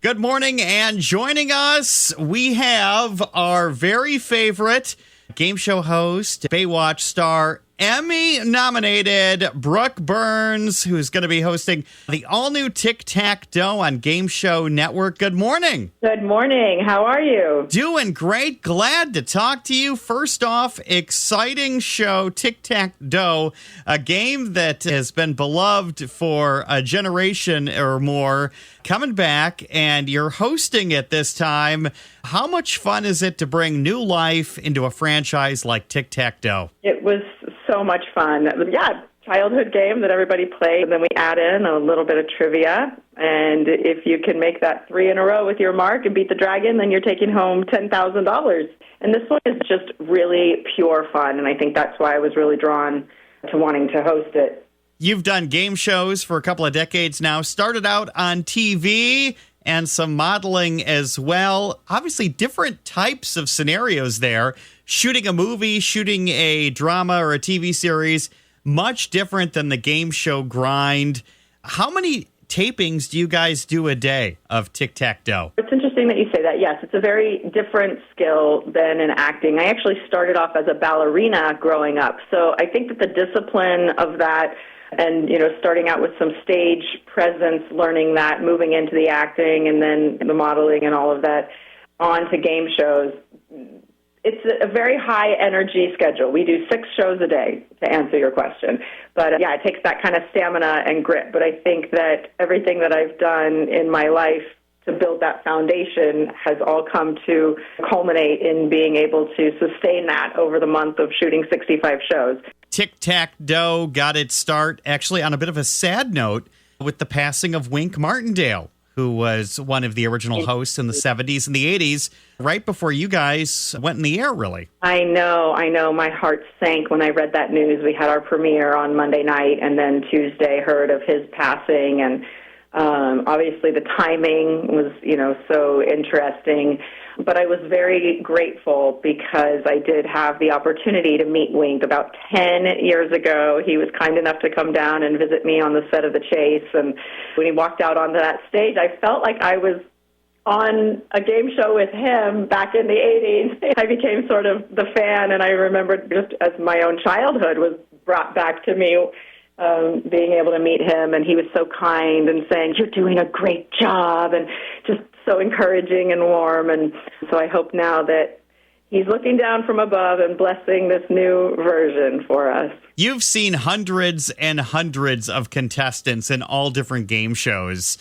Good morning, and joining us, we have our very favorite game show host, Baywatch star, Emmy-nominated Brooke Burns, who's going to be hosting the all-new Tic Tac Dough on Game Show Network. Good morning. Good morning. How are you? Doing great. Glad to talk to you. First off, exciting show, Tic Tac Dough, a game that has been beloved for a generation or more, coming back, and you're hosting it this time. How much fun is it to bring new life into a franchise like Tic Tac Dough? It was so much fun. Yeah, childhood game that everybody played, and then we add in a little bit of trivia. And if you can make that 3 in a row with your mark and beat the dragon, then you're taking home $10,000. And this one is just really pure fun, and I think that's why I was really drawn to wanting to host it. You've done game shows for a couple of decades now, started out on TV and some modeling as well. Obviously, different types of scenarios there. Shooting a movie, shooting a drama or a TV series, much different than the game show grind. How many tapings do you guys do a day of Tic Tac Dough? It's interesting that you say that. Yes, it's a very different skill than in acting. I actually started off as a ballerina growing up, so I think that the discipline of that and, starting out with some stage presence, learning that, moving into the acting and then the modeling and all of that, on to game shows. It's a very high energy schedule. We do 6 shows a day, to answer your question. But yeah, it takes that kind of stamina and grit. But I think that everything that I've done in my life to build that foundation has all come to culminate in being able to sustain that over the month of shooting 65 shows. Tic Tac Dough got its start actually on a bit of a sad note with the passing of Wink Martindale, who was one of the original hosts in the 70s and the 80s, right before you guys went in the air, really. I know. My heart sank when I read that news. We had our premiere on Monday night, and then Tuesday heard of his passing, and obviously the timing was, so interesting. But I was very grateful because I did have the opportunity to meet Wink about 10 years ago. He was kind enough to come down and visit me on the set of The Chase. And when he walked out onto that stage, I felt like I was on a game show with him back in the 80s. I became sort of the fan, and I remember just as my own childhood was brought back to me, being able to meet him, and he was so kind and saying, "You're doing a great job," and just so encouraging and warm. And so I hope now that he's looking down from above and blessing this new version for us. You've seen hundreds and hundreds of contestants in all different game shows.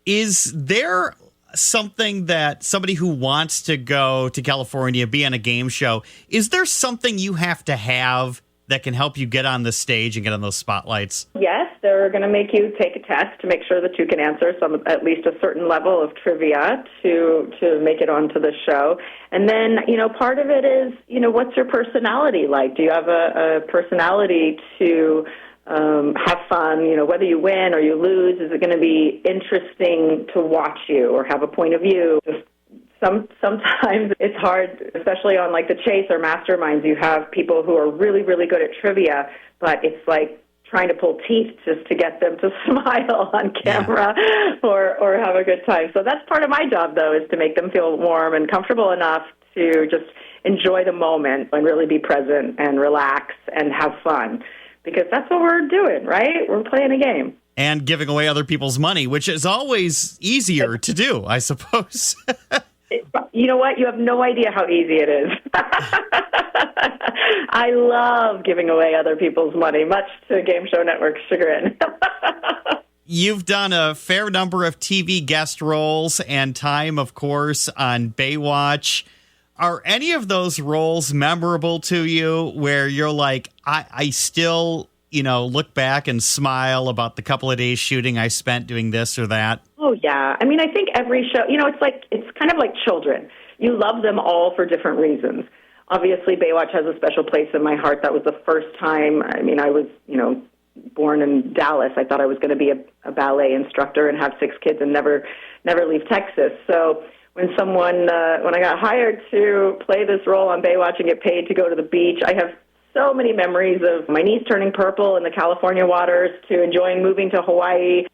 Is there something that somebody who wants to go to California, be on a game show, is there something you have to have that can help you get on the stage and get on those spotlights? Yes, they're going to make you take a test to make sure that you can answer at least a certain level of trivia to make it onto the show. And then, part of it is, what's your personality like? Do you have a personality to have fun? Whether you win or you lose, is it going to be interesting to watch you or have a point of view? Sometimes it's hard, especially on like The Chase or Masterminds. You have people who are really, really good at trivia, but it's like trying to pull teeth just to get them to smile on camera or have a good time. So that's part of my job, though, is to make them feel warm and comfortable enough to just enjoy the moment and really be present and relax and have fun. Because that's what we're doing, right? We're playing a game. And giving away other people's money, which is always easier to do, I suppose. You know what? You have no idea how easy it is. I love giving away other people's money, much to Game Show Network's chagrin. You've done a fair number of TV guest roles and time, of course, on Baywatch. Are any of those roles memorable to you where you're like, I still, look back and smile about the couple of days shooting I spent doing this or that? Oh, yeah. I mean, I think every show, it's kind of like children. You love them all for different reasons. Obviously, Baywatch has a special place in my heart. That was the first time, I was, born in Dallas. I thought I was going to be a ballet instructor and have 6 kids and never leave Texas. So when I got hired to play this role on Baywatch and get paid to go to the beach, I have so many memories of my knees turning purple in the California waters to enjoying moving to Hawaii.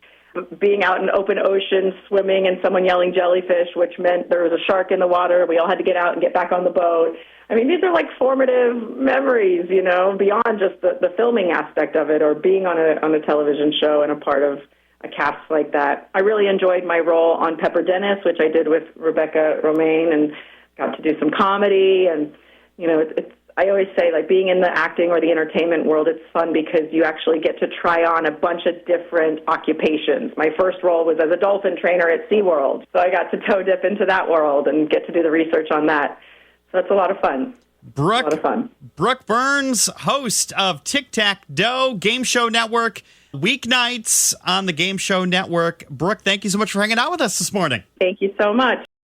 being out in open ocean, swimming, and someone yelling jellyfish, which meant there was a shark in the water. We all had to get out and get back on the boat. I mean, these are like formative memories, beyond just the filming aspect of it or being on a television show and a part of a cast like that. I really enjoyed my role on Pepper Dennis, which I did with Rebecca Romaine, and got to do some comedy. And, I always say, like, being in the acting or the entertainment world, it's fun because you actually get to try on a bunch of different occupations. My first role was as a dolphin trainer at SeaWorld, so I got to toe dip into that world and get to do the research on that. So that's a lot of fun. Brooke Burns, host of Tic Tac Dough, Game Show Network, weeknights on the Game Show Network. Brooke, thank you so much for hanging out with us this morning. Thank you so much.